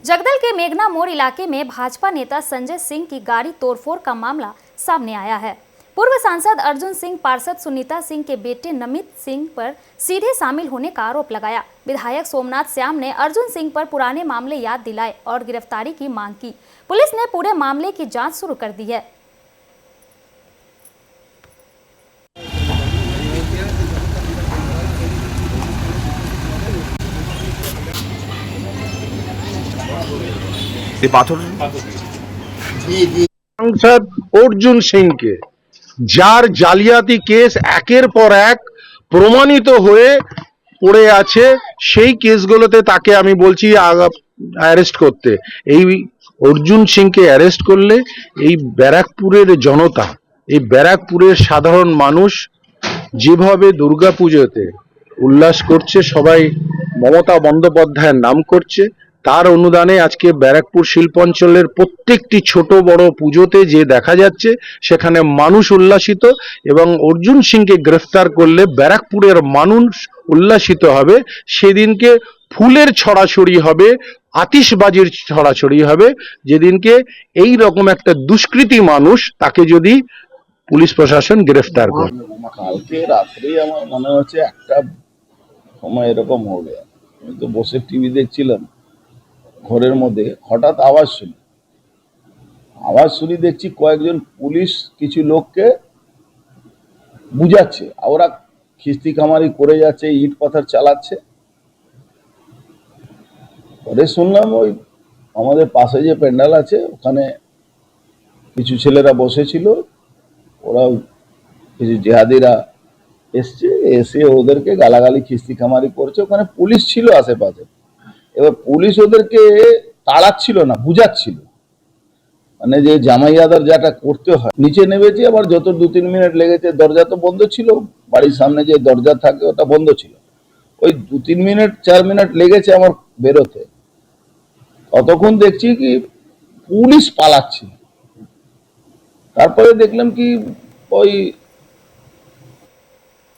जगदल के मेघना मोड़ इलाके में भाजपा नेता संजय सिंह की गाड़ी तोड़फोड़ का मामला सामने आया है। पूर्व सांसद अर्जुन सिंह पार्षद सुनीता सिंह के बेटे नमित सिंह पर सीधे शामिल होने का आरोप लगाया। विधायक सोमनाथ श्याम ने अर्जुन सिंह पर पुराने मामले याद दिलाए और गिरफ्तारी की मांग की। पुलिस ने पूरे मामले की जांच शुरू कर दी है। সাংসদ অর্জুন সিংকে যার জালিয়াতি কেস একের পর এক প্রমাণিত হয়ে পড়ে আছে, সেই কেসগুলোতে তাকে আমি বলছি অ্যারেস্ট করতে। এই অর্জুন সিংকে অ্যারেস্ট করলে এই ব্যারাকপুরের জনতা, এই ব্যারাকপুরের সাধারণ মানুষ যেভাবে দুর্গাপুজোতে উল্লাস করছে, সবাই মমতা বন্দ্যোপাধ্যায়ের নাম করছে, তার অনুদানে আজকে ব্যারাকপুর শিল্পাঞ্চলের প্রত্যেকটি ছোট বড় পুজোতে যে দেখা যাচ্ছে সেখানে মানুষ উল্লাসিত। এবং অর্জুন সিংকে গ্রেফতার করলে ব্যারাকপুরের মানুষ উল্লাসিত হবে। সেদিনকে ফুলের ছড়াছড়ি হবে, আতিশবাজির ছড়াছড়ি হবে, যেদিনকে এই রকম একটা দুষ্কৃতী মানুষ তাকে যদি পুলিশ প্রশাসন গ্রেফতার করে। কালকে রাত্রে আমার মনে হচ্ছে একটা সময় এরকম হবে, আমি তো বসে টিভি দেখছিলাম ঘরের মধ্যে, হঠাৎ আওয়াজ শুনি দেখছি কয়েকজন পুলিশ কিছু লোককে বুঝাচ্ছে, ওরা খিস্তি খামারি করে যাচ্ছে, ইট পাথর চালাচ্ছে। পরে শুনলাম ওই আমাদের পাশে যে প্যান্ডেল আছে ওখানে কিছু ছেলেরা বসেছিল, ওরা কিছু জেহাদিরা এসে ওদেরকে গালাগালি খিস্তি খামারি করছে। ওখানে পুলিশ ছিল আশেপাশে, এবার পুলিশ ওদেরকে তাড়াচ্ছিল না, বুঝাচ্ছিল, মানে যে জামাইয়াদার যেটা করতে হয়। নিচে নেমেছি, আবার যত 2-3 মিনিট লেগেছে, দরজা তো বন্ধ ছিল, বাড়ির সামনে যে দরজা থাকে ওটা বন্ধ ছিল, ওই 2-3 মিনিট 4 মিনিট লেগেছে আমার বেরোতে। ততক্ষণ দেখছি কি পুলিশ পালাচ্ছে। তারপরে দেখলাম কি ওই